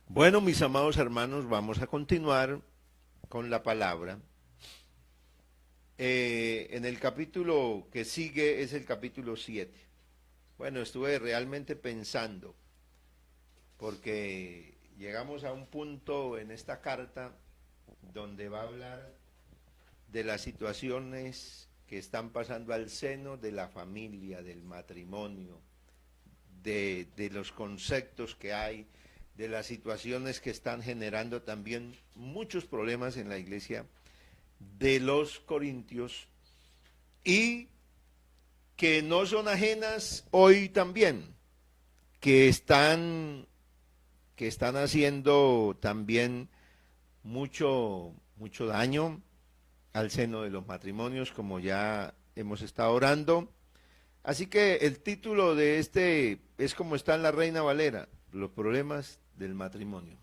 Bueno, mis amados hermanos, vamos a continuar con la palabra. En el capítulo que sigue es el capítulo 7. Bueno, estuve realmente pensando, porque llegamos a un punto en esta carta donde va a hablar de las situaciones que están pasando al seno de la familia, del matrimonio, de los conceptos que hay, de las situaciones que están generando también muchos problemas en la iglesia de los corintios y que no son ajenas hoy también, que están, que están haciendo también mucho daño al seno de los matrimonios, como ya hemos estado orando. Así que el título de este es como está en la Reina Valera, los problemas del matrimonio.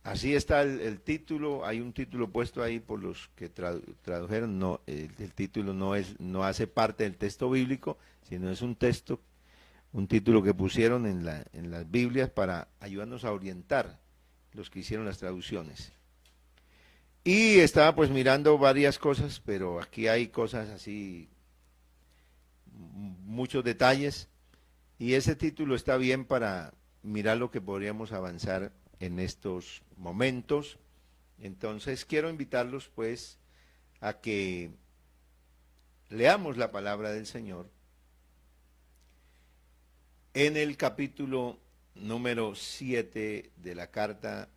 Así está el título, hay un título puesto ahí por los que tradujeron, no, el título no hace parte del texto bíblico, sino es un texto, un título que pusieron en las Biblias para ayudarnos a orientar los que hicieron las traducciones. Y estaba pues mirando varias cosas, pero aquí hay cosas así, muchos detalles, y ese título está bien para mirar lo que podríamos avanzar en estos momentos. Entonces quiero invitarlos pues a que leamos la palabra del Señor en el capítulo número 7 de la carta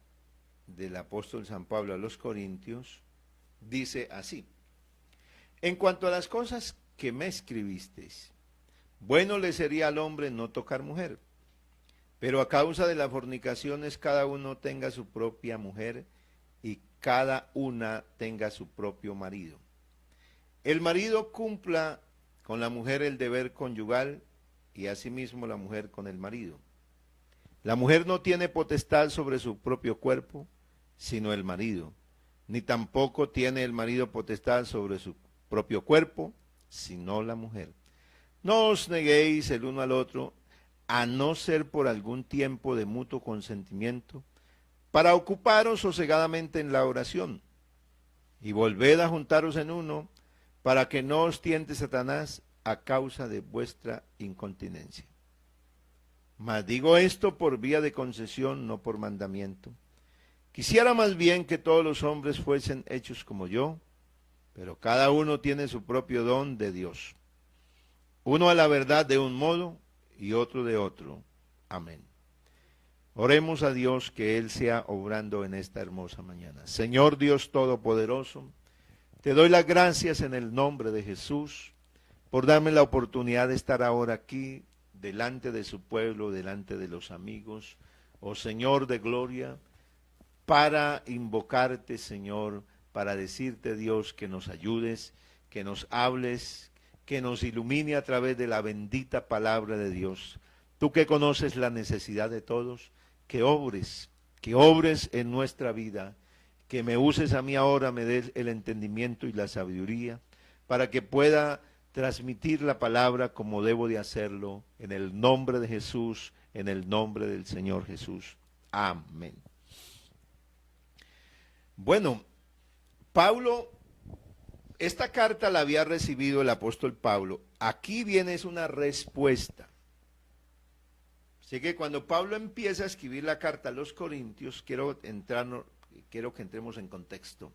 del apóstol San Pablo a los Corintios. Dice así: en cuanto a las cosas que me escribisteis, bueno le sería al hombre no tocar mujer, pero a causa de las fornicaciones cada uno tenga su propia mujer y cada una tenga su propio marido. El marido cumpla con la mujer el deber conyugal y asimismo la mujer con el marido. La mujer no tiene potestad sobre su propio cuerpo, sino el marido, ni tampoco tiene el marido potestad sobre su propio cuerpo, sino la mujer. No os neguéis el uno al otro, a no ser por algún tiempo de mutuo consentimiento, para ocuparos sosegadamente en la oración, y volved a juntaros en uno, para que no os tiente Satanás a causa de vuestra incontinencia. Mas digo esto por vía de concesión, no por mandamiento. Quisiera más bien que todos los hombres fuesen hechos como yo, pero cada uno tiene su propio don de Dios. Uno a la verdad de un modo y otro de otro. Amén. Oremos a Dios que Él sea obrando en esta hermosa mañana. Señor Dios Todopoderoso, te doy las gracias en el nombre de Jesús por darme la oportunidad de estar ahora aquí, delante de su pueblo, delante de los amigos, oh Señor de gloria, para invocarte, Señor, para decirte, Dios, que nos ayudes, que nos hables, que nos ilumine a través de la bendita palabra de Dios. Tú que conoces la necesidad de todos, que obres en nuestra vida, que me uses a mí ahora, me des el entendimiento y la sabiduría, para que pueda transmitir la palabra como debo de hacerlo, en el nombre de Jesús, en el nombre del Señor Jesús. Amén. Bueno, Pablo, esta carta la había recibido el apóstol Pablo. Aquí viene es una respuesta. Así que cuando Pablo empieza a escribir la carta a los Corintios, quiero que entremos en contexto.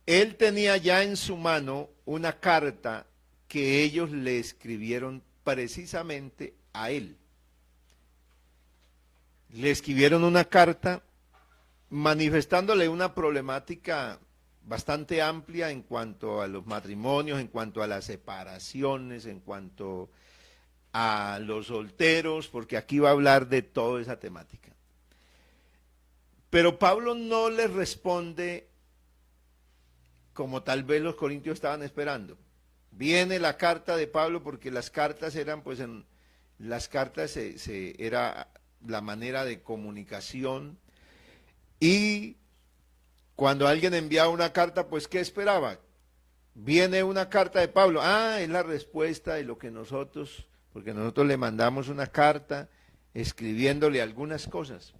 Él tenía ya en su mano una carta que ellos le escribieron precisamente a él. Le escribieron una carta manifestándole una problemática bastante amplia en cuanto a los matrimonios, en cuanto a las separaciones, en cuanto a los solteros, porque aquí va a hablar de toda esa temática. Pero Pablo no les responde como tal vez los corintios estaban esperando. Viene la carta de Pablo, porque las cartas eran, pues en las cartas era la manera de comunicación, y cuando alguien enviaba una carta, pues ¿qué esperaba? Viene una carta de Pablo, es la respuesta de lo que nosotros, porque nosotros le mandamos una carta escribiéndole algunas cosas.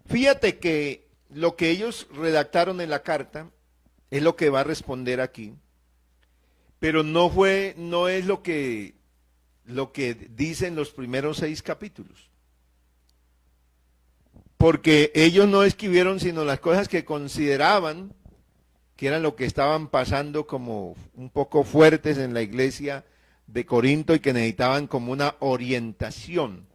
Fíjate que lo que ellos redactaron en la carta es lo que va a responder aquí, pero no es lo que dicen los primeros 6 capítulos. Porque ellos no escribieron sino las cosas que consideraban que eran lo que estaban pasando como un poco fuertes en la iglesia de Corinto y que necesitaban como una orientación.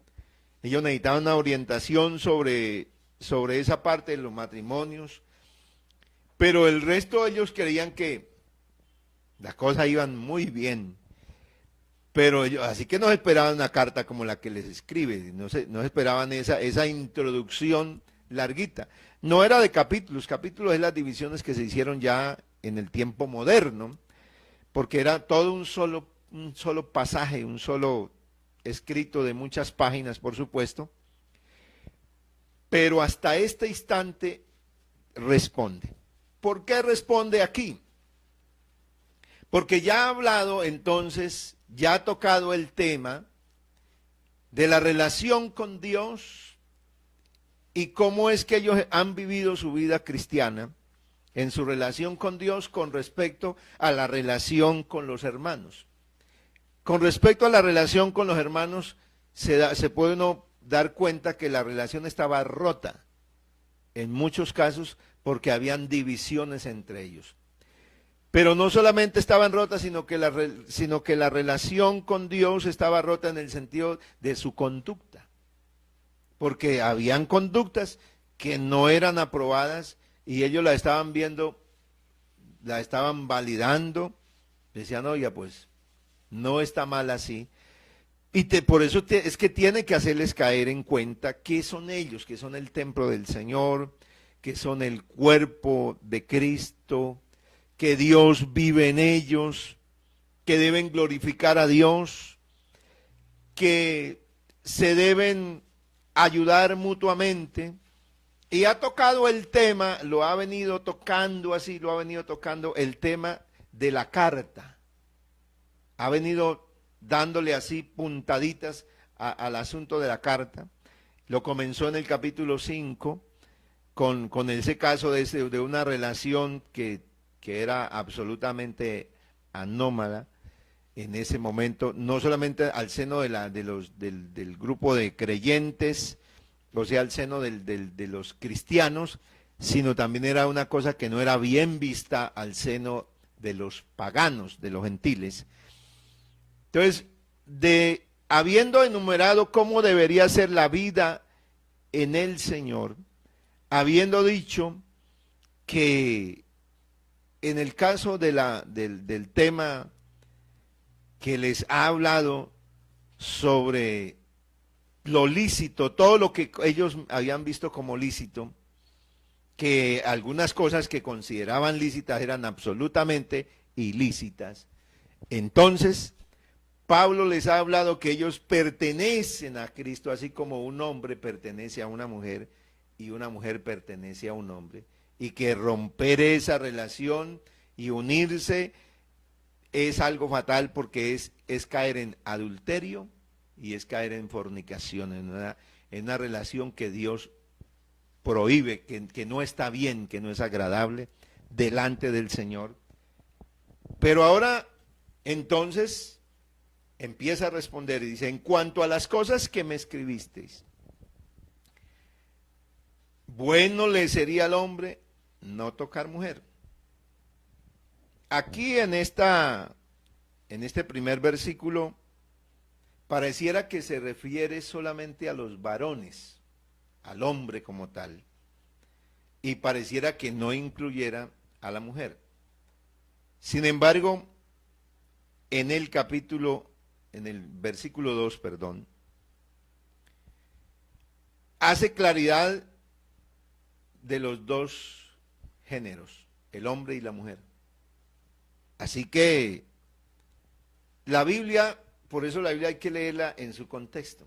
Ellos necesitaban una orientación sobre esa parte de los matrimonios, pero el resto de ellos creían que las cosas iban muy bien. Pero ellos, así que no esperaban una carta como la que les escribe, no esperaban esa introducción larguita. No era de capítulos es las divisiones que se hicieron ya en el tiempo moderno, porque era todo un solo pasaje, un solo escrito de muchas páginas, por supuesto. Pero hasta este instante responde. ¿Por qué responde aquí? Porque ya ha hablado entonces, ya ha tocado el tema de la relación con Dios y cómo es que ellos han vivido su vida cristiana en su relación con Dios con respecto a la relación con los hermanos. Con respecto a la relación con los hermanos, se puede uno dar cuenta que la relación estaba rota en muchos casos porque habían divisiones entre ellos. Pero no solamente estaban rotas, sino que la relación con Dios estaba rota en el sentido de su conducta. Porque habían conductas que no eran aprobadas y ellos la estaban viendo, la estaban validando. Decían, oye, pues no está mal así. Y por eso es que tiene que hacerles caer en cuenta qué son ellos, que son el templo del Señor, que son el cuerpo de Cristo, que Dios vive en ellos, que deben glorificar a Dios, que se deben ayudar mutuamente. Y ha tocado el tema, lo ha venido tocando el tema de la carta. Ha venido dándole así puntaditas al asunto de la carta. Lo comenzó en el capítulo 5 con ese caso de una relación que era absolutamente anómala en ese momento, no solamente al seno del grupo de creyentes, o sea, al seno de los cristianos, sino también era una cosa que no era bien vista al seno de los paganos, de los gentiles. Entonces, habiendo enumerado cómo debería ser la vida en el Señor, habiendo dicho que en el caso del tema que les ha hablado sobre lo lícito, todo lo que ellos habían visto como lícito, que algunas cosas que consideraban lícitas eran absolutamente ilícitas. Entonces, Pablo les ha hablado que ellos pertenecen a Cristo, así como un hombre pertenece a una mujer y una mujer pertenece a un hombre, y que romper esa relación y unirse es algo fatal porque es caer en adulterio y es caer en fornicación, en una relación que Dios prohíbe, que no está bien, que no es agradable delante del Señor. Pero ahora, entonces, empieza a responder y dice, en cuanto a las cosas que me escribisteis, bueno le sería al hombre no tocar mujer. Aquí en este primer versículo pareciera que se refiere solamente a los varones, al hombre como tal, y pareciera que no incluyera a la mujer. Sin embargo, en el versículo 2, hace claridad de los dos géneros, el hombre y la mujer. Así que la Biblia, por eso la Biblia hay que leerla en su contexto.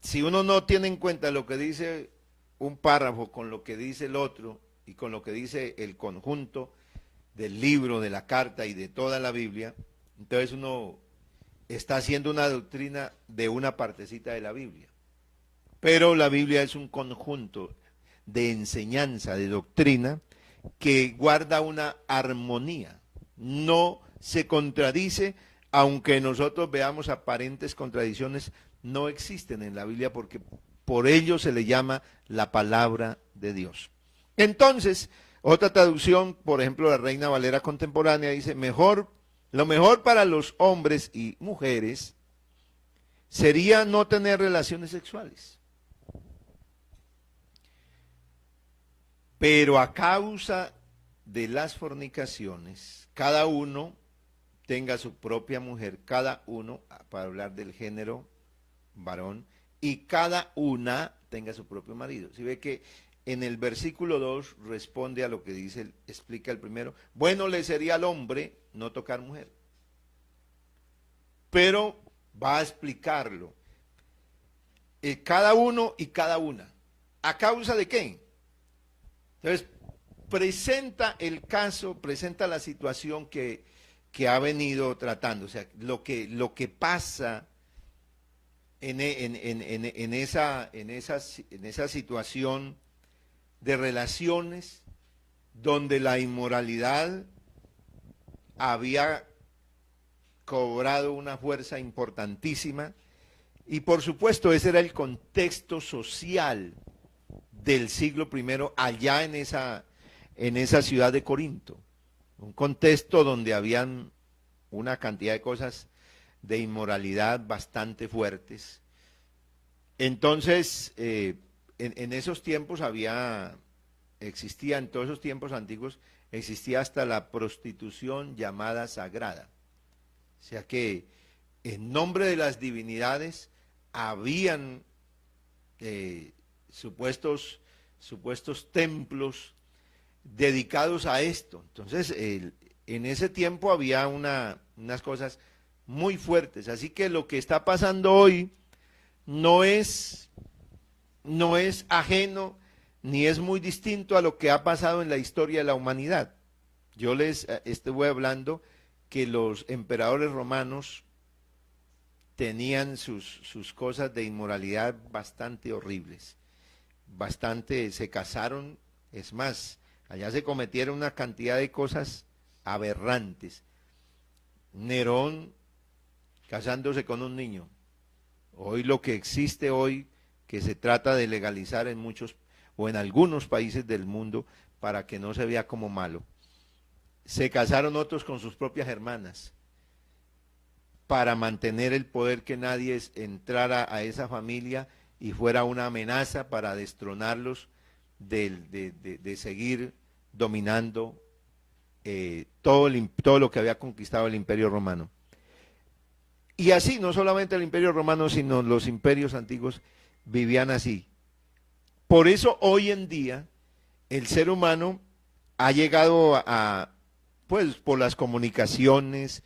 Si uno no tiene en cuenta lo que dice un párrafo con lo que dice el otro y con lo que dice el conjunto del libro, de la carta y de toda la Biblia, entonces uno está haciendo una doctrina de una partecita de la Biblia. Pero la Biblia es un conjunto de enseñanza, de doctrina, que guarda una armonía. No se contradice, aunque nosotros veamos aparentes contradicciones, no existen en la Biblia porque por ello se le llama la palabra de Dios. Entonces, otra traducción, por ejemplo, la Reina Valera contemporánea dice, lo mejor para los hombres y mujeres sería no tener relaciones sexuales. Pero a causa de las fornicaciones, cada uno tenga su propia mujer, cada uno, para hablar del género varón, y cada una tenga su propio marido. Si ve que en el versículo 2 responde a lo que dice, explica el primero, bueno le sería al hombre no tocar mujer. Pero va a explicarlo. Cada uno y cada una. ¿A causa de qué? Entonces, presenta el caso, presenta la situación que ha venido tratando. O sea, lo que pasa en esa situación de relaciones donde la inmoralidad había cobrado una fuerza importantísima y por supuesto ese era el contexto social del siglo I allá en esa ciudad de Corinto, un contexto donde habían una cantidad de cosas de inmoralidad bastante fuertes. Entonces, en esos tiempos existía, en todos esos tiempos antiguos, existía hasta la prostitución llamada sagrada. O sea que en nombre de las divinidades habían supuestos templos dedicados a esto. Entonces, en ese tiempo había unas cosas muy fuertes. Así que lo que está pasando hoy no es ajeno ni es muy distinto a lo que ha pasado en la historia de la humanidad. Yo les estuve hablando que los emperadores romanos tenían sus cosas de inmoralidad bastante horribles, se casaron, es más, allá se cometieron una cantidad de cosas aberrantes. Nerón casándose con un niño. Hoy lo que existe hoy, que se trata de legalizar en muchos o en algunos países del mundo para que no se vea como malo. Se casaron otros con sus propias hermanas para mantener el poder, que nadie entrara a esa familia y fuera una amenaza para destronarlos de seguir dominando todo lo que había conquistado el Imperio Romano. Y así, no solamente el Imperio Romano, sino los imperios antiguos vivían así. Por eso hoy en día el ser humano ha llegado pues por las comunicaciones,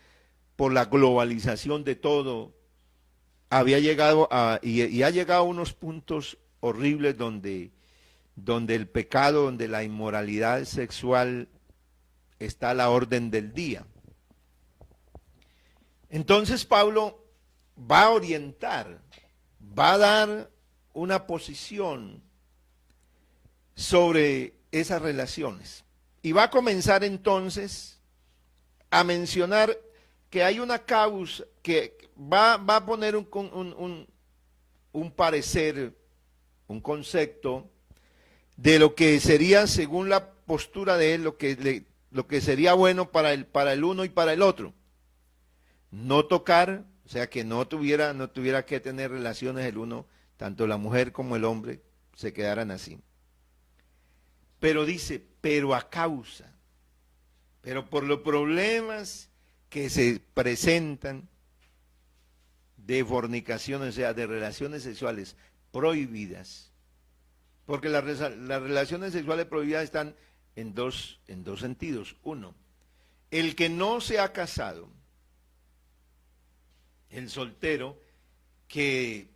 por la globalización de todo, había llegado y ha llegado a unos puntos horribles donde el pecado, donde la inmoralidad sexual está a la orden del día. Entonces Pablo va a orientar, va a dar una posición sobre esas relaciones. Y va a comenzar entonces a mencionar que hay una causa, que va a poner un parecer, un concepto de lo que sería, según la postura de él, lo que sería bueno para el uno y para el otro. No tocar, o sea, que no tuviera que tener relaciones el uno, tanto la mujer como el hombre, se quedaran así. Pero dice, pero por los problemas que se presentan de fornicación, o sea, de relaciones sexuales prohibidas, porque las relaciones sexuales prohibidas están en dos sentidos. Uno, el que no se ha casado, el soltero que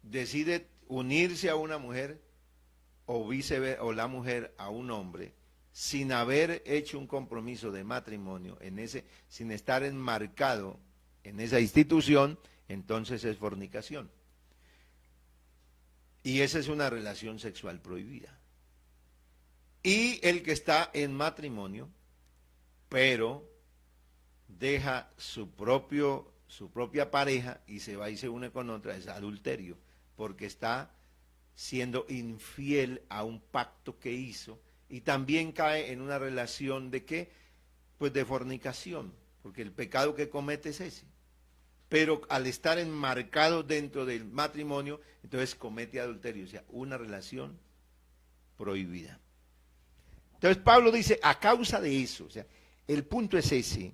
decide unirse a una mujer o viceversa, o la mujer a un hombre, sin haber hecho un compromiso de matrimonio, sin estar enmarcado en esa institución, entonces es fornicación. Y esa es una relación sexual prohibida. Y el que está en matrimonio, pero deja su propia pareja y se va y se une con otra, es adulterio, porque está siendo infiel a un pacto que hizo y también cae en una relación de ¿qué? Pues de fornicación, porque el pecado que comete es ese. Pero al estar enmarcado dentro del matrimonio, entonces comete adulterio, o sea, una relación prohibida. Entonces Pablo dice, a causa de eso, o sea, el punto es ese.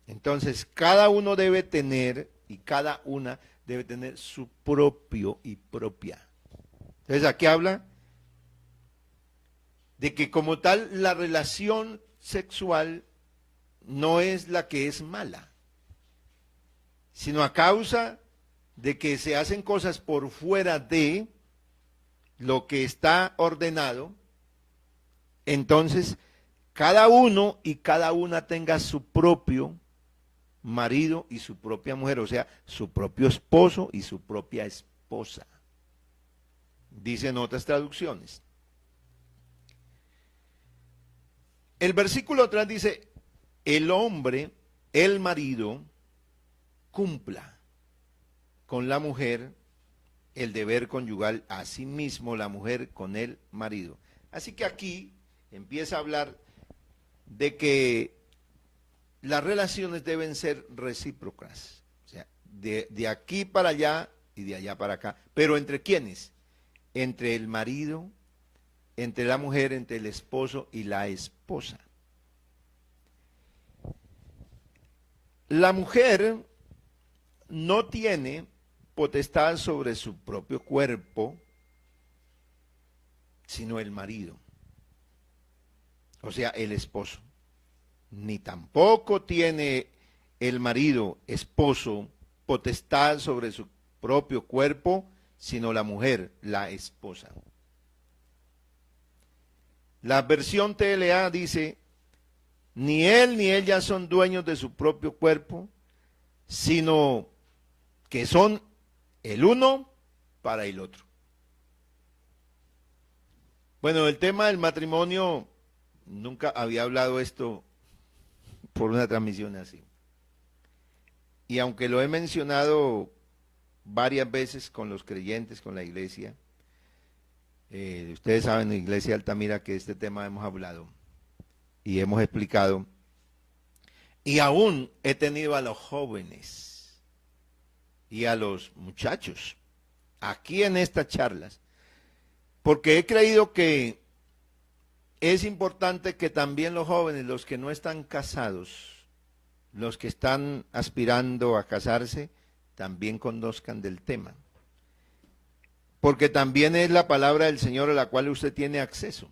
Entonces, cada uno debe tener, y cada una debe tener su propio y propia. Entonces, aquí habla de que como tal, la relación sexual no es la que es mala, sino a causa de que se hacen cosas por fuera de lo que está ordenado. Entonces, cada uno y cada una tenga su propio marido y su propia mujer, o sea, su propio esposo y su propia esposa. Dicen otras traducciones. El versículo 3 dice, el hombre, el marido, cumpla con la mujer el deber conyugal, asimismo la mujer con el marido. Así que aquí empieza a hablar de que las relaciones deben ser recíprocas, o sea, de aquí para allá y de allá para acá. ¿Pero entre quiénes? Entre el marido, entre la mujer, entre el esposo y la esposa. La mujer no tiene potestad sobre su propio cuerpo, sino el marido, o sea, el esposo. Ni tampoco tiene el marido, esposo, potestad sobre su propio cuerpo, sino la mujer, la esposa. La versión TLA dice, ni él ni ella son dueños de su propio cuerpo, sino que son el uno para el otro. Bueno, el tema del matrimonio, nunca había hablado esto por una transmisión así. Y aunque lo he mencionado varias veces con los creyentes, con la iglesia, ustedes saben, en la iglesia de Altamira, que este tema hemos hablado y hemos explicado, y aún he tenido a los jóvenes y a los muchachos aquí en estas charlas, porque he creído que es importante que también los jóvenes, los que no están casados, los que están aspirando a casarse, también conozcan del tema. Porque también es la palabra del Señor a la cual usted tiene acceso.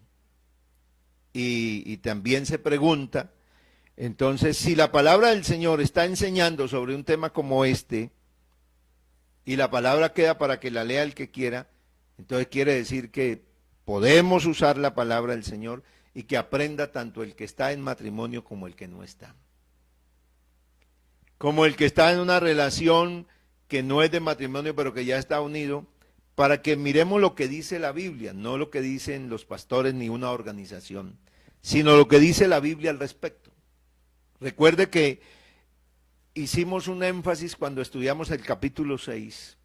Y también se pregunta, entonces, si la palabra del Señor está enseñando sobre un tema como este, y la palabra queda para que la lea el que quiera, entonces quiere decir que podemos usar la palabra del Señor y que aprenda tanto el que está en matrimonio como el que no está. Como el que está en una relación que no es de matrimonio pero que ya está unido, para que miremos lo que dice la Biblia, no lo que dicen los pastores ni una organización, sino lo que dice la Biblia al respecto. Recuerde que hicimos un énfasis cuando estudiamos el capítulo 6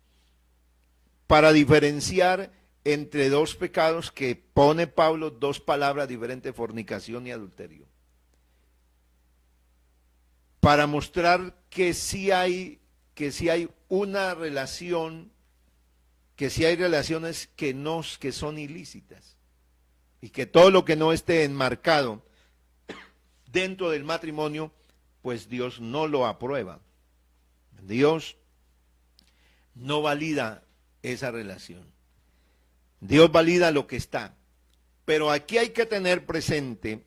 para diferenciar entre dos pecados que pone Pablo dos palabras diferentes, fornicación y adulterio. Para mostrar que sí hay una relación, que sí hay relaciones que son ilícitas y que todo lo que no esté enmarcado dentro del matrimonio, pues Dios no lo aprueba. Dios no valida esa relación. Dios valida lo que está. Pero aquí hay que tener presente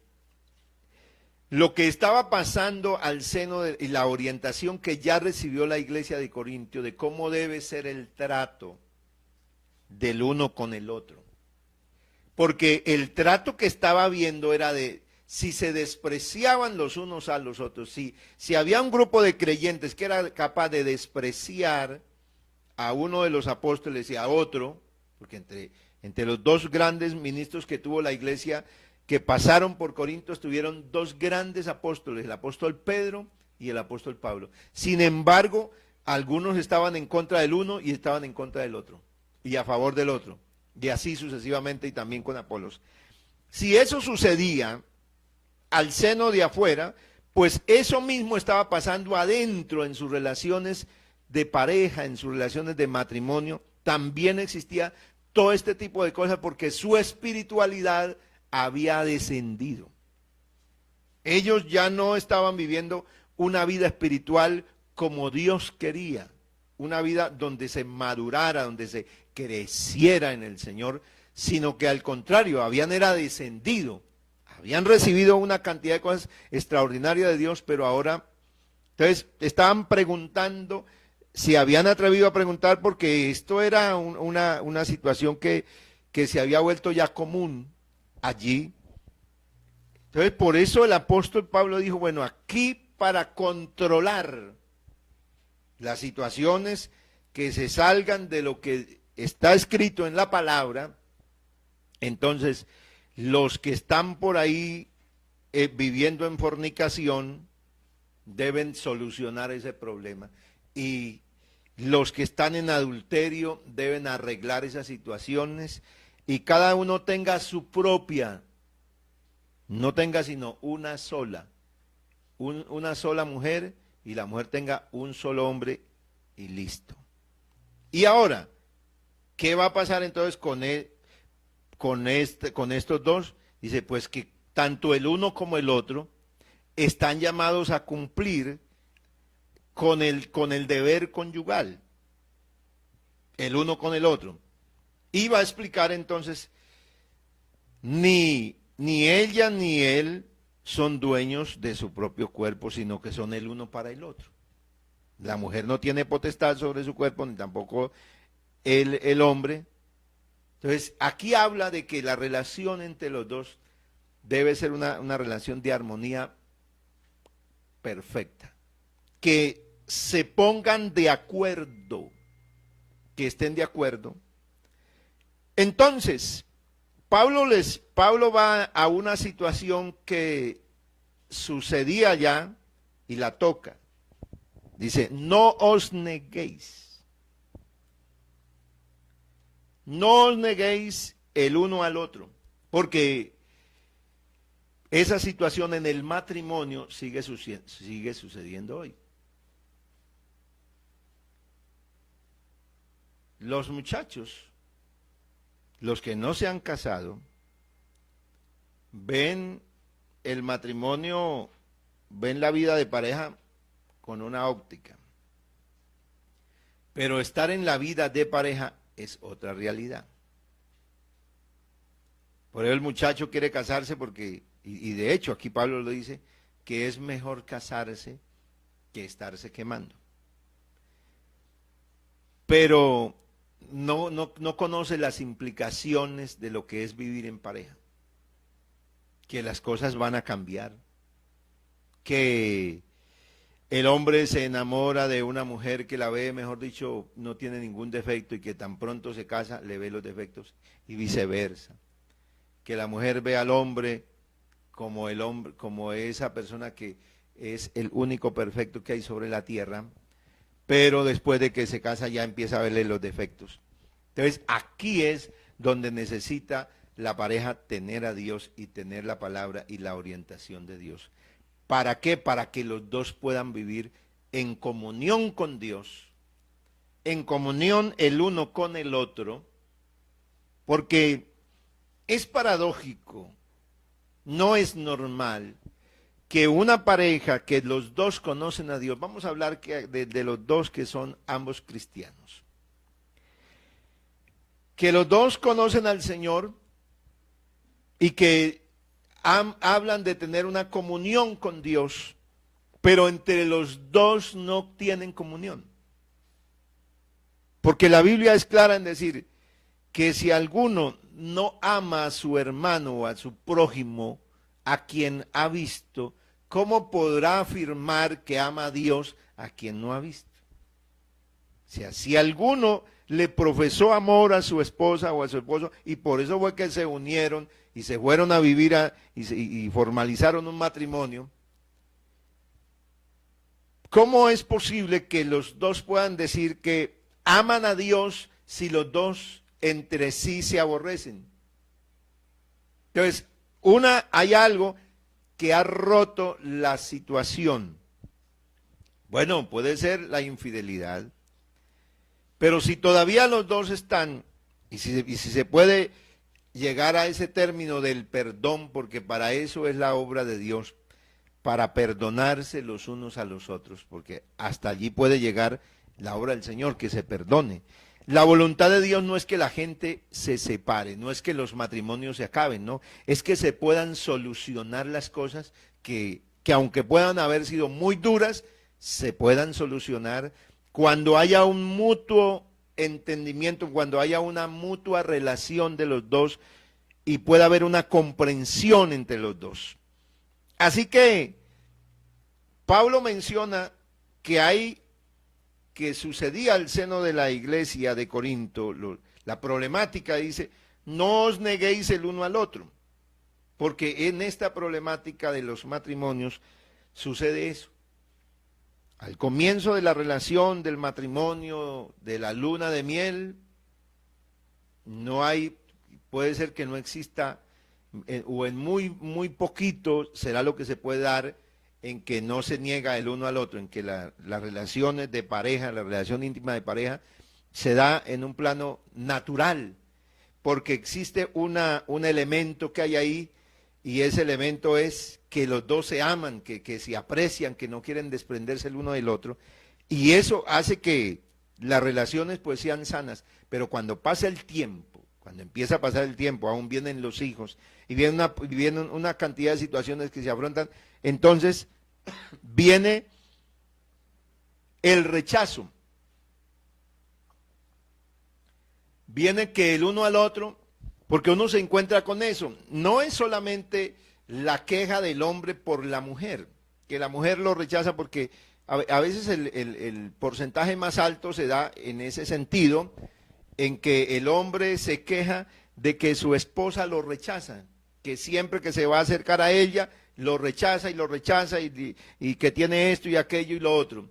lo que estaba pasando al seno y la orientación que ya recibió la iglesia de Corintio de cómo debe ser el trato del uno con el otro. Porque el trato que estaba viendo era de si se despreciaban los unos a los otros, si había un grupo de creyentes que era capaz de despreciar a uno de los apóstoles y a otro, porque entre los dos grandes ministros que tuvo la iglesia que pasaron por Corinto estuvieron dos grandes apóstoles, el apóstol Pedro y el apóstol Pablo. Sin embargo, algunos estaban en contra del uno y estaban en contra del otro, y a favor del otro, y así sucesivamente, y también con Apolos. Si eso sucedía al seno de afuera, pues eso mismo estaba pasando adentro en sus relaciones de pareja, en sus relaciones de matrimonio. También existía todo este tipo de cosas porque su espiritualidad había descendido. Ellos ya no estaban viviendo una vida espiritual como Dios quería, una vida donde se madurara, donde se creciera en el Señor, sino que al contrario, habían descendido, habían recibido una cantidad de cosas extraordinarias de Dios, pero ahora, entonces, estaban preguntando, se habían atrevido a preguntar porque esto era una situación que se había vuelto ya común allí. Entonces, por eso el apóstol Pablo dijo, bueno, aquí para controlar las situaciones que se salgan de lo que está escrito en la palabra, entonces los que están por ahí viviendo en fornicación deben solucionar ese problema, y los que están en adulterio deben arreglar esas situaciones, y cada uno tenga su propia, no tenga sino una sola, una sola mujer, y la mujer tenga un solo hombre, y listo. Y ahora, ¿qué va a pasar entonces con estos dos? Dice, pues que tanto el uno como el otro están llamados a cumplir con el deber conyugal, el uno con el otro. Y va a explicar entonces, ni ella ni él son dueños de su propio cuerpo, sino que son el uno para el otro. La mujer no tiene potestad sobre su cuerpo, ni tampoco el hombre. Entonces, aquí habla de que la relación entre los dos debe ser una relación de armonía perfecta. Que se pongan de acuerdo, que estén de acuerdo. Entonces, Pablo va a una situación que sucedía ya y la toca. Dice, no os neguéis. No os neguéis el uno al otro, porque esa situación en el matrimonio sigue sucediendo hoy. Los muchachos, los que no se han casado, ven el matrimonio, ven la vida de pareja con una óptica. Pero estar en la vida de pareja es otra realidad. Por eso el muchacho quiere casarse porque, y de hecho aquí Pablo lo dice, que es mejor casarse que estarse quemando. Pero no conoce las implicaciones de lo que es vivir en pareja. Que las cosas van a cambiar. Que el hombre se enamora de una mujer que la ve, mejor dicho, no tiene ningún defecto, y que tan pronto se casa le ve los defectos, y viceversa. Que la mujer ve al hombre como esa persona que es el único perfecto que hay sobre la tierra, pero después de que se casa ya empieza a verle los defectos. Entonces aquí es donde necesita la pareja tener a Dios y tener la palabra y la orientación de Dios. ¿Para qué? Para que los dos puedan vivir en comunión con Dios, en comunión el uno con el otro, porque es paradójico, no es normal que una pareja que los dos conocen a Dios, vamos a hablar de los dos que son ambos cristianos, que los dos conocen al Señor y que hablan de tener una comunión con Dios, pero entre los dos no tienen comunión. Porque la Biblia es clara en decir que si alguno no ama a su hermano o a su prójimo, a quien ha visto, ¿cómo podrá afirmar que ama a Dios a quien no ha visto? O sea, si alguno le profesó amor a su esposa o a su esposo, y por eso fue que se unieron y se fueron a vivir y formalizaron un matrimonio, ¿cómo es posible que los dos puedan decir que aman a Dios si los dos entre sí se aborrecen? Entonces, hay algo que ha roto la situación. Bueno, puede ser la infidelidad, pero si todavía los dos están, y si se puede llegar a ese término del perdón, porque para eso es la obra de Dios, para perdonarse los unos a los otros, porque hasta allí puede llegar la obra del Señor, que se perdone. La voluntad de Dios no es que la gente se separe, no es que los matrimonios se acaben, no, es que se puedan solucionar las cosas que aunque puedan haber sido muy duras, se puedan solucionar cuando haya un mutuo entendimiento, cuando haya una mutua relación de los dos y pueda haber una comprensión entre los dos. Así que Pablo menciona que sucedía al seno de la iglesia de Corinto, la problemática dice, no os neguéis el uno al otro, porque en esta problemática de los matrimonios sucede eso. Al comienzo de la relación del matrimonio, de la luna de miel, puede ser que no exista, o en muy poquito será lo que se puede dar, en que no se niega el uno al otro, en que las relaciones de pareja, la relación íntima de pareja, se da en un plano natural, porque existe un elemento que hay ahí, y ese elemento es que los dos se aman, que se aprecian, que no quieren desprenderse el uno del otro, y eso hace que las relaciones pues sean sanas, pero cuando pasa el tiempo, cuando empieza a pasar el tiempo, aún vienen los hijos, y vienen una cantidad de situaciones que se afrontan, entonces viene el rechazo, viene que el uno al otro, porque uno se encuentra con eso, no es solamente la queja del hombre por la mujer, que la mujer lo rechaza porque a veces el porcentaje más alto se da en ese sentido, en que el hombre se queja de que su esposa lo rechaza, que siempre que se va a acercar a ella, lo rechaza y que tiene esto y aquello y lo otro.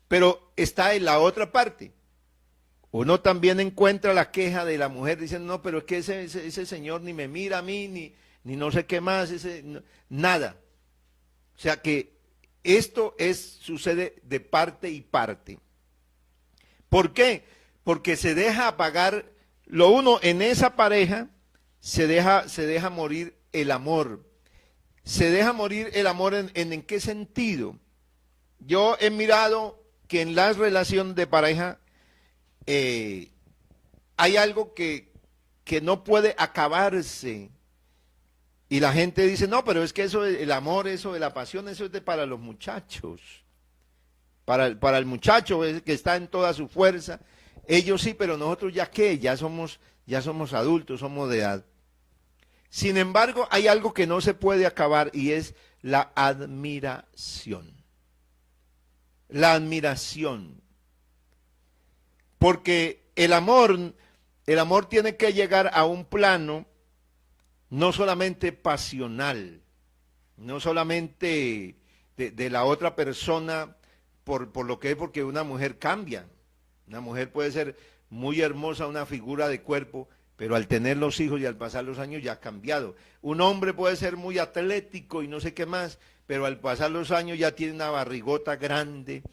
Pero está en la otra parte. Uno también encuentra la queja de la mujer diciendo, no, pero es que ese señor ni me mira a mí, ni no sé qué más, nada. O sea que esto sucede de parte y parte. ¿Por qué? Porque se deja apagar, lo uno, en esa pareja se deja morir el amor. Se deja morir el amor ¿en qué sentido? Yo he mirado que en las relaciones de pareja hay algo que no puede acabarse. Y la gente dice, no, pero es que eso, el amor, eso de la pasión, eso es para los muchachos. Para el muchacho que está en toda su fuerza. Ellos sí, pero nosotros ya qué, ya somos adultos, somos de edad. Sin embargo, hay algo que no se puede acabar y es la admiración. La admiración. Porque el amor tiene que llegar a un plano no solamente pasional, no solamente de la otra persona por lo que es, porque una mujer cambia. Una mujer puede ser muy hermosa, una figura de cuerpo, pero al tener los hijos y al pasar los años ya ha cambiado. Un hombre puede ser muy atlético y no sé qué más, pero al pasar los años ya tiene una barrigota grande.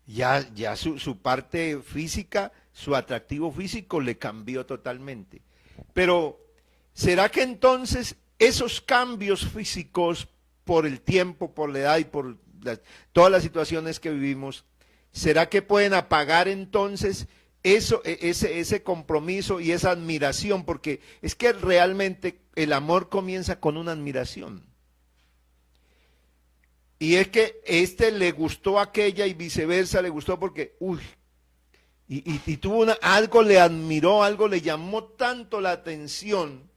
Ya su parte física, su atractivo físico le cambió totalmente. Pero, ¿será que entonces esos cambios físicos por el tiempo, por la edad y por todas las situaciones que vivimos, será que pueden apagar entonces ese compromiso y esa admiración? Porque es que realmente el amor comienza con una admiración. Y es que le gustó a aquella y viceversa, le gustó porque, tuvo algo le admiró, algo le llamó tanto la atención,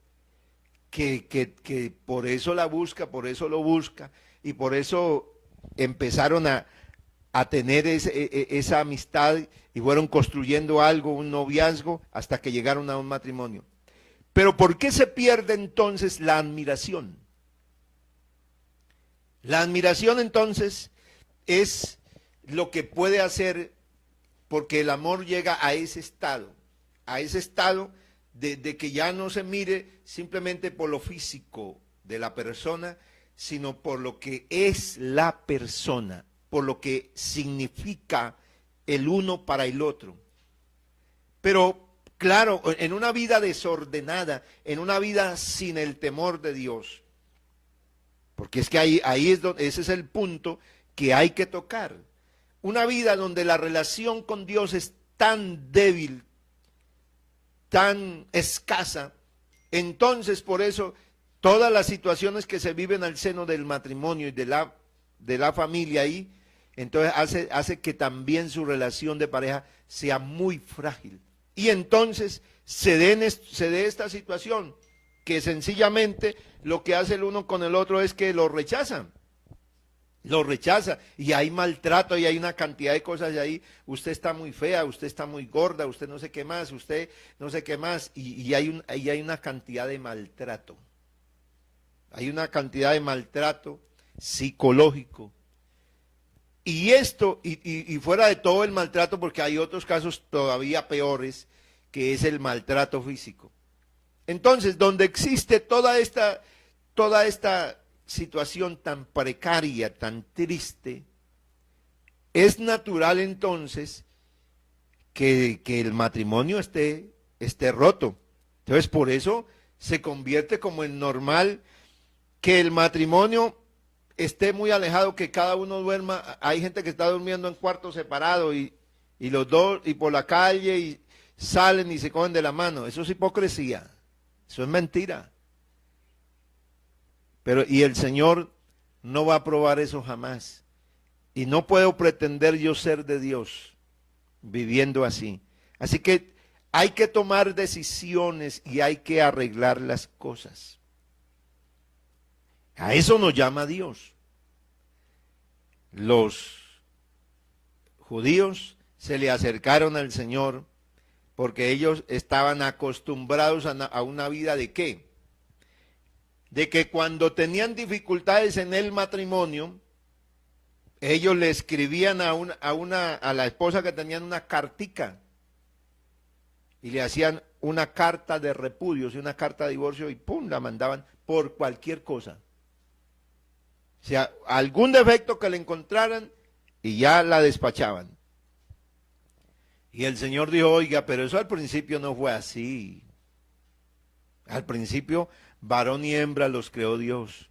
que por eso la busca, por eso lo busca, y por eso empezaron a tener esa amistad y fueron construyendo algo, un noviazgo, hasta que llegaron a un matrimonio. Pero ¿por qué se pierde entonces la admiración? La admiración entonces es lo que puede hacer, porque el amor llega a ese estado de que ya no se mire simplemente por lo físico de la persona, sino por lo que es la persona, por lo que significa el uno para el otro. Pero claro, en una vida desordenada, en una vida sin el temor de Dios, porque es que ahí es donde, ese es el punto que hay que tocar. Una vida donde la relación con Dios es tan débil, tan escasa, entonces por eso todas las situaciones que se viven al seno del matrimonio y de la familia ahí, entonces hace que también su relación de pareja sea muy frágil. Y entonces se dé esta situación, que sencillamente lo que hace el uno con el otro es que lo rechaza, y hay maltrato, y hay una cantidad de cosas ahí. Usted está muy fea, usted está muy gorda, usted no sé qué más, usted no sé qué más, y hay una cantidad de maltrato. Hay una cantidad de maltrato psicológico. Y esto, y fuera de todo el maltrato, porque hay otros casos todavía peores, que es el maltrato físico. Entonces, donde existe toda esta situación tan precaria, tan triste, es natural entonces que el matrimonio esté roto. Entonces, por eso se convierte como en normal que el matrimonio esté muy alejado, que cada uno duerma. Hay gente que está durmiendo en cuartos separados y los dos, y por la calle, y salen y se cogen de la mano. Eso es hipocresía, eso es mentira. Y el Señor no va a aprobar eso jamás. Y no puedo pretender yo ser de Dios viviendo así. Así que hay que tomar decisiones y hay que arreglar las cosas. A eso nos llama Dios. Los judíos se le acercaron al Señor porque ellos estaban acostumbrados a una vida de ¿qué? De que cuando tenían dificultades en el matrimonio, ellos le escribían a la esposa que tenían una cartica y le hacían una carta de repudio, una carta de divorcio, y ¡pum!, la mandaban por cualquier cosa. O sea, algún defecto que le encontraran y ya la despachaban. Y el Señor dijo, oiga, pero eso al principio no fue así. Al principio, varón y hembra los creó Dios.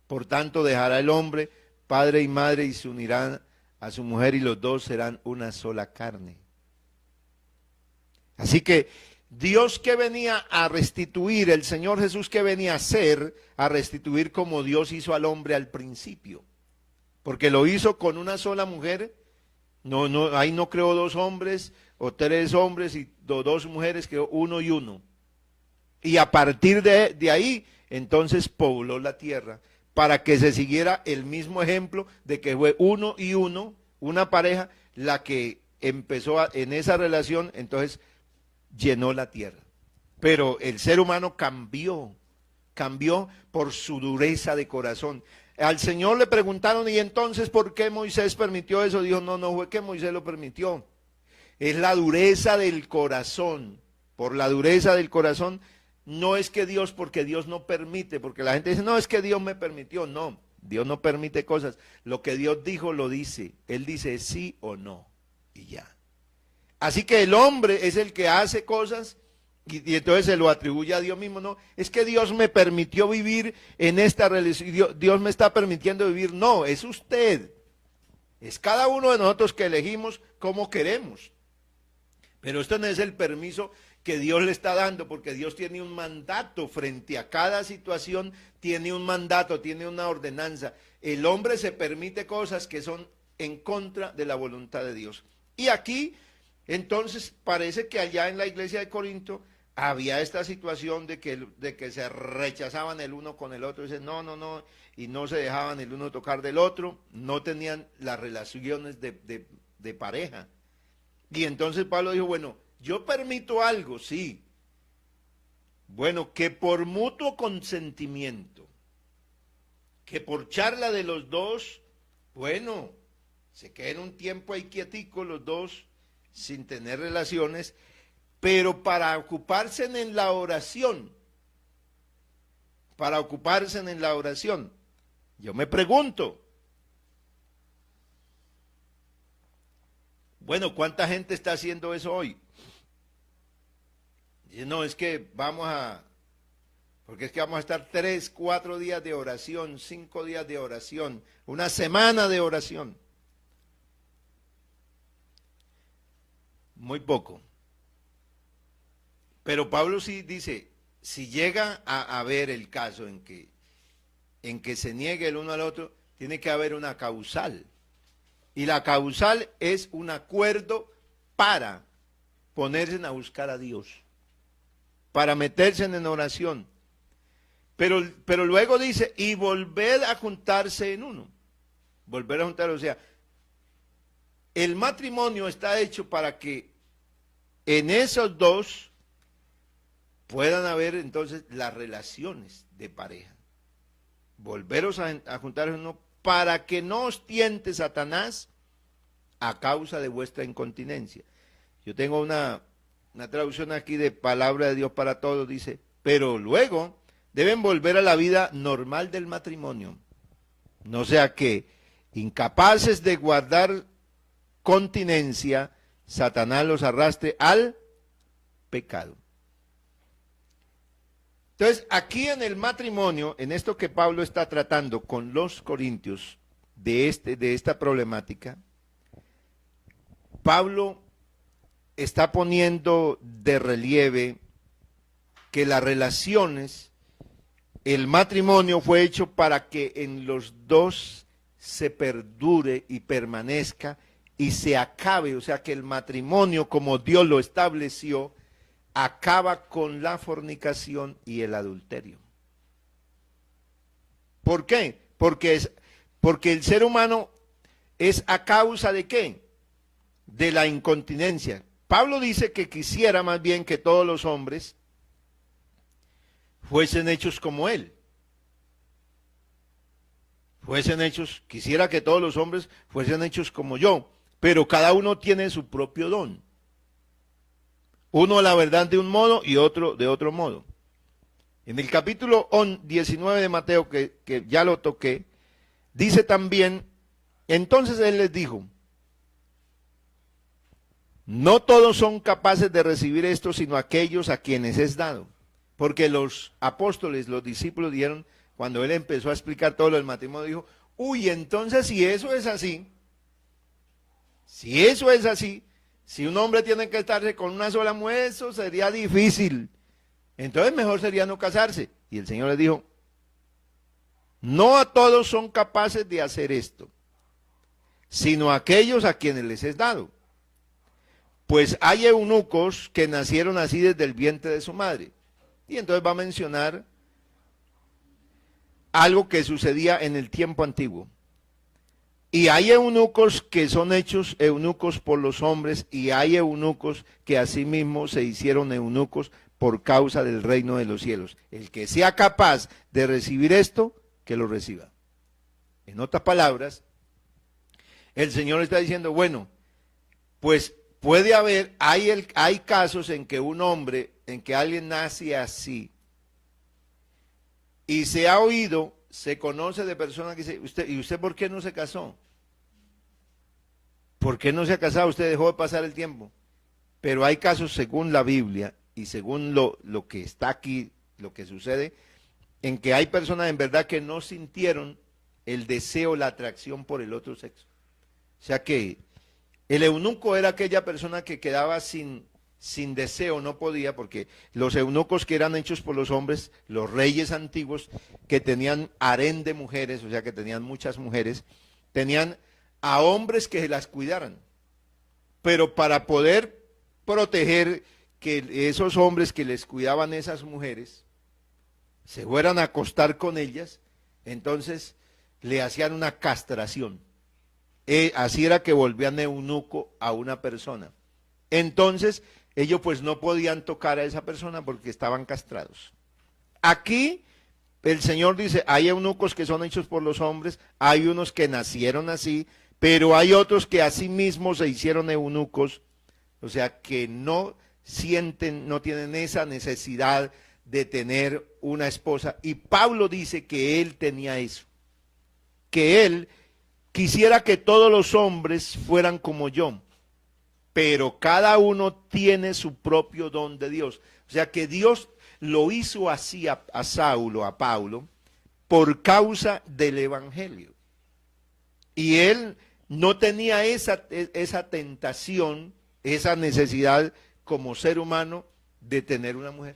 Por tanto, dejará el hombre padre y madre y se unirán a su mujer y los dos serán una sola carne. Así que Dios que venía a restituir, el Señor Jesús que venía a hacer, a restituir como Dios hizo al hombre al principio. Porque lo hizo con una sola mujer. Ahí no creó dos hombres o tres hombres y dos mujeres, creó uno y uno. Y a partir de ahí, entonces pobló la tierra, para que se siguiera el mismo ejemplo de que fue uno y uno, una pareja, la que empezó en esa relación, entonces llenó la tierra. Pero el ser humano cambió por su dureza de corazón. Al Señor le preguntaron, ¿y entonces por qué Moisés permitió eso? Dijo, no fue que Moisés lo permitió. Es la dureza del corazón. Por la dureza del corazón, no es que Dios, porque Dios no permite, porque la gente dice, no, es que Dios me permitió. No, Dios no permite cosas. Lo que Dios dijo, lo dice. Él dice sí o no, y ya. Así que el hombre es el que hace cosas y entonces se lo atribuye a Dios mismo. No, es que Dios me permitió vivir en esta religión, Dios me está permitiendo vivir. No, es usted. Es cada uno de nosotros que elegimos cómo queremos. Pero esto no es el permiso que Dios le está dando, porque Dios tiene un mandato frente a cada situación, tiene un mandato, tiene una ordenanza. El hombre se permite cosas que son en contra de la voluntad de Dios. Y aquí, entonces, parece que allá en la iglesia de Corinto había esta situación de que se rechazaban el uno con el otro, dicen, no, no, no, y no se dejaban el uno tocar del otro, no tenían las relaciones de pareja. Y entonces Pablo dijo, bueno, yo permito algo, sí. Bueno, que por mutuo consentimiento, que por charla de los dos, bueno, se queden un tiempo ahí quieticos los dos, sin tener relaciones, pero para ocuparse en la oración, para ocuparse en la oración. Yo me pregunto, bueno, ¿cuánta gente está haciendo eso hoy? Dice, no, es que porque es que vamos a estar 3, 4 días de oración, 5 días de oración, una semana de oración. Muy poco. Pero Pablo sí dice, si llega a haber el caso en que se niegue el uno al otro, tiene que haber una causal. Y la causal es un acuerdo para ponerse a buscar a Dios, para meterse en oración. Pero luego dice, y volver a juntarse en uno. Volver a juntarse, o sea, el matrimonio está hecho para que en esos dos puedan haber entonces las relaciones de pareja. Volveros a juntar en uno para que no os tiente Satanás a causa de vuestra incontinencia. Yo tengo una traducción aquí de Palabra de Dios para Todos, dice, pero luego deben volver a la vida normal del matrimonio. No sea que, incapaces de guardar continencia, Satanás los arrastre al pecado. Entonces, aquí en el matrimonio, en esto que Pablo está tratando con los corintios de esta problemática, Pablo está poniendo de relieve que las relaciones, el matrimonio fue hecho para que en los dos se perdure y permanezca y se acabe, o sea que el matrimonio como Dios lo estableció, acaba con la fornicación y el adulterio. ¿Por qué? Porque el ser humano es a causa de ¿qué? De la incontinencia. Pablo dice que quisiera más bien que todos los hombres fuesen hechos como él. Quisiera que todos los hombres fuesen hechos como yo, pero cada uno tiene su propio don. Uno la verdad de un modo y otro de otro modo. En el capítulo 19 de Mateo, que ya lo toqué, dice también, entonces él les dijo, no todos son capaces de recibir esto, sino aquellos a quienes es dado. Porque los apóstoles, los discípulos dijeron, cuando él empezó a explicar todo lo del matrimonio, dijo, uy, entonces si eso es así, si un hombre tiene que estarse con una sola mujer, eso sería difícil. Entonces mejor sería no casarse. Y el Señor les dijo, no a todos son capaces de hacer esto, sino a aquellos a quienes les es dado. Pues hay eunucos que nacieron así desde el vientre de su madre. Y entonces va a mencionar algo que sucedía en el tiempo antiguo. Y hay eunucos que son hechos eunucos por los hombres, y hay eunucos que asimismo se hicieron eunucos por causa del reino de los cielos. El que sea capaz de recibir esto, que lo reciba. En otras palabras, el Señor está diciendo, bueno, pues puede haber, hay casos en que un hombre, en que alguien nace así, y se ha oído, se conoce de personas que dicen, ¿y usted por qué no se casó? ¿Por qué no se ha casado? Usted dejó de pasar el tiempo. Pero hay casos según la Biblia y según lo que está aquí, lo que sucede, en que hay personas en verdad que no sintieron el deseo, la atracción por el otro sexo. O sea que el eunuco era aquella persona que quedaba sin deseo, no podía, porque los eunucos que eran hechos por los hombres, los reyes antiguos, que tenían harén de mujeres, o sea que tenían muchas mujeres, tenían a hombres que las cuidaran. Pero para poder proteger que esos hombres que les cuidaban esas mujeres se fueran a acostar con ellas, entonces le hacían una castración. Así era que volvían eunuco a una persona. Entonces ellos pues no podían tocar a esa persona porque estaban castrados. Aquí el Señor dice, hay eunucos que son hechos por los hombres, hay unos que nacieron así, pero hay otros que así mismos se hicieron eunucos, o sea que no sienten, no tienen esa necesidad de tener una esposa. Y Pablo dice que él tenía eso, que él quisiera que todos los hombres fueran como yo, pero cada uno tiene su propio don de Dios. O sea que Dios lo hizo así a Saulo, a Pablo, por causa del Evangelio. Y él no tenía esa tentación, esa necesidad como ser humano de tener una mujer.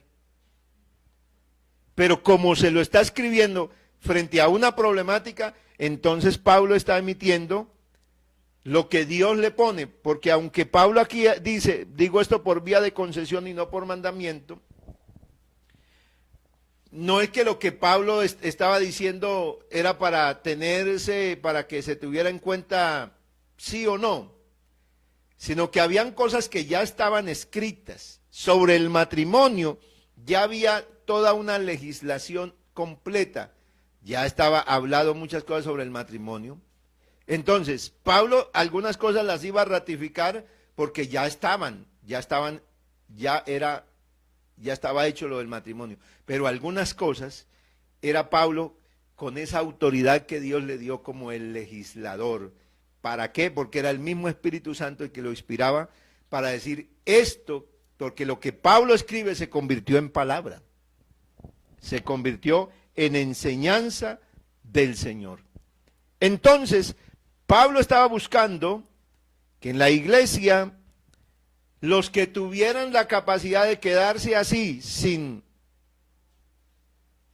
Pero como se lo está escribiendo frente a una problemática, entonces Pablo está admitiendo lo que Dios le pone, porque aunque Pablo aquí dice, digo esto por vía de concesión y no por mandamiento, no es que lo que Pablo estaba diciendo era para tenerse, para que se tuviera en cuenta sí o no, sino que habían cosas que ya estaban escritas. Sobre el matrimonio ya había toda una legislación completa, ya estaba hablado muchas cosas sobre el matrimonio. Entonces, Pablo algunas cosas las iba a ratificar porque ya estaba hecho lo del matrimonio. Pero algunas cosas era Pablo con esa autoridad que Dios le dio como el legislador. ¿Para qué? Porque era el mismo Espíritu Santo el que lo inspiraba para decir esto, porque lo que Pablo escribe se convirtió en palabra, se convirtió en enseñanza del Señor. Entonces, Pablo estaba buscando que en la iglesia los que tuvieran la capacidad de quedarse así, sin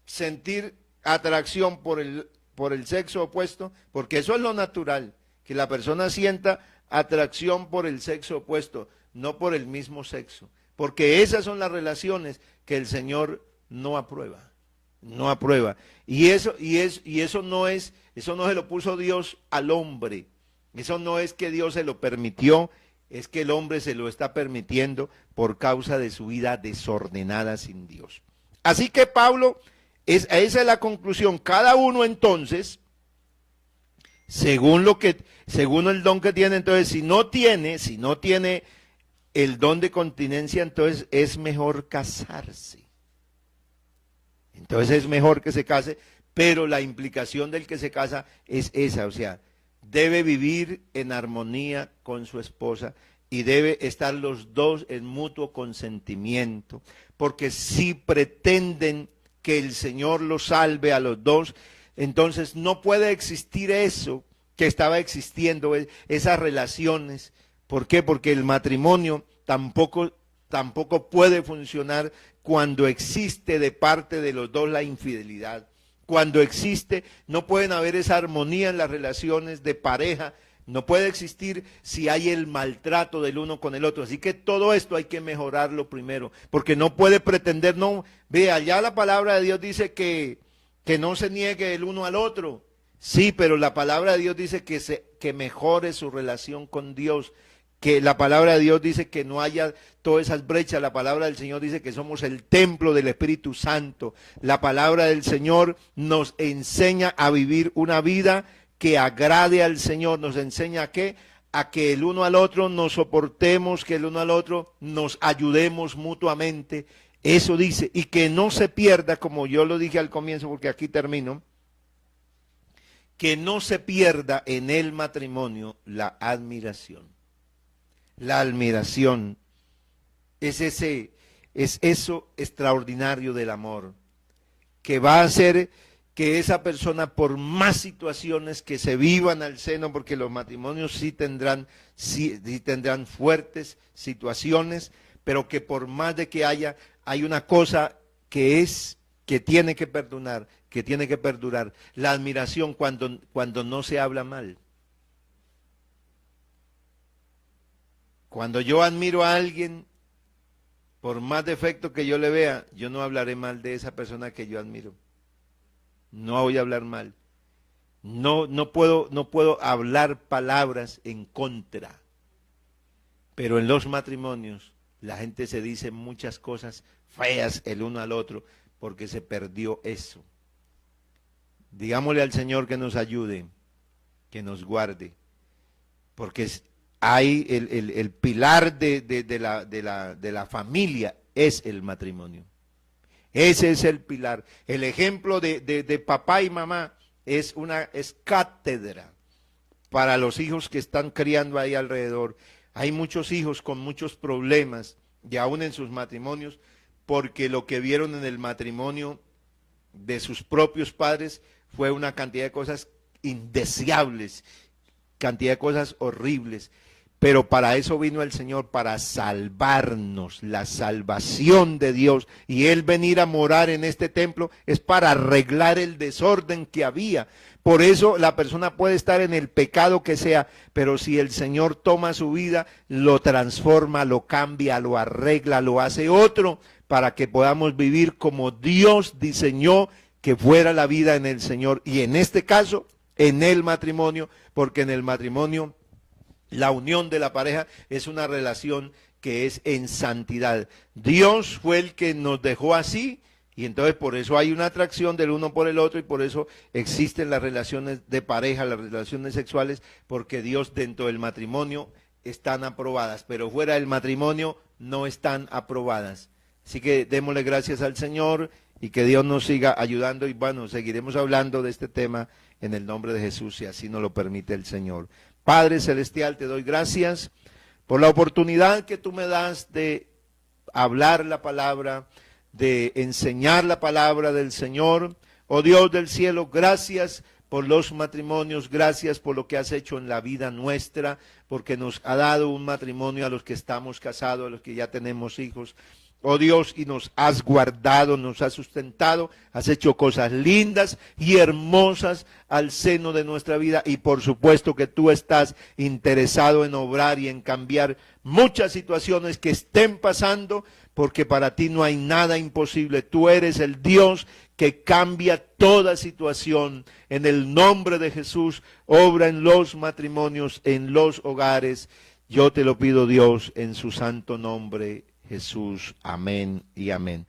sentir atracción por el sexo opuesto, porque eso es lo natural, que la persona sienta atracción por el sexo opuesto, no por el mismo sexo, porque esas son las relaciones que el Señor no aprueba, no aprueba. Y eso no se lo puso Dios al hombre, eso no es que Dios se lo permitió, es que el hombre se lo está permitiendo por causa de su vida desordenada sin Dios. Así que Pablo, esa es la conclusión. Cada uno entonces, según el don que tiene, entonces si no tiene el don de continencia, entonces es mejor casarse. Entonces es mejor que se case, pero la implicación del que se casa es esa, o sea, debe vivir en armonía con su esposa y debe estar los dos en mutuo consentimiento, porque si pretenden que el Señor los salve a los dos, entonces no puede existir eso que estaba existiendo, esas relaciones. ¿Por qué? Porque el matrimonio tampoco puede funcionar cuando existe de parte de los dos la infidelidad. Cuando existe, no pueden haber esa armonía en las relaciones de pareja, no puede existir si hay el maltrato del uno con el otro. Así que todo esto hay que mejorarlo primero, porque no puede pretender, no, vea, ya la palabra de Dios dice que no se niegue el uno al otro. Sí, pero la palabra de Dios dice que mejore su relación con Dios, que la palabra de Dios dice que no haya todas esas brechas. La palabra del Señor dice que somos el templo del Espíritu Santo. La palabra del Señor nos enseña a vivir una vida que agrade al Señor. Nos enseña a que el uno al otro nos soportemos, que el uno al otro nos ayudemos mutuamente. Eso dice, y que no se pierda, como yo lo dije al comienzo, porque aquí termino, que no se pierda en el matrimonio la admiración. La admiración es eso extraordinario del amor, que va a hacer que esa persona, por más situaciones que se vivan al seno, porque los matrimonios sí tendrán fuertes situaciones, pero que por más de que hay una cosa que tiene que perdurar, la admiración cuando no se habla mal. Cuando yo admiro a alguien, por más defecto que yo le vea, yo no hablaré mal de esa persona que yo admiro. No voy a hablar mal. No puedo hablar palabras en contra. Pero en los matrimonios la gente se dice muchas cosas feas el uno al otro porque se perdió eso. Digámosle al Señor que nos ayude, que nos guarde, porque hay el pilar de la familia es el matrimonio. Ese es el pilar. El ejemplo de papá y mamá es cátedra para los hijos que están criando ahí alrededor. Hay muchos hijos con muchos problemas, y aún en sus matrimonios, porque lo que vieron en el matrimonio de sus propios padres fue una cantidad de cosas indeseables, cantidad de cosas horribles. Pero para eso vino el Señor, para salvarnos, la salvación de Dios. Y Él venir a morar en este templo es para arreglar el desorden que había. Por eso la persona puede estar en el pecado que sea, pero si el Señor toma su vida, lo transforma, lo cambia, lo arregla, lo hace otro, para que podamos vivir como Dios diseñó que fuera la vida en el Señor. Y en este caso, en el matrimonio, porque en el matrimonio la unión de la pareja es una relación que es en santidad. Dios fue el que nos dejó así, y entonces por eso hay una atracción del uno por el otro, y por eso existen las relaciones de pareja, las relaciones sexuales, porque Dios dentro del matrimonio están aprobadas, pero fuera del matrimonio no están aprobadas. Así que démosle gracias al Señor y que Dios nos siga ayudando, y bueno, seguiremos hablando de este tema en el nombre de Jesús, si así nos lo permite el Señor. Padre Celestial, te doy gracias por la oportunidad que tú me das de hablar la palabra, de enseñar la palabra del Señor. Oh Dios del cielo, gracias por los matrimonios, gracias por lo que has hecho en la vida nuestra, porque nos ha dado un matrimonio a los que estamos casados, a los que ya tenemos hijos. Oh Dios, y nos has guardado, nos has sustentado, has hecho cosas lindas y hermosas al seno de nuestra vida, y por supuesto que tú estás interesado en obrar y en cambiar muchas situaciones que estén pasando, porque para ti no hay nada imposible. Tú eres el Dios que cambia toda situación. En el nombre de Jesús, obra en los matrimonios, en los hogares. Yo te lo pido, Dios, en su santo nombre, Jesús. Amén y amén.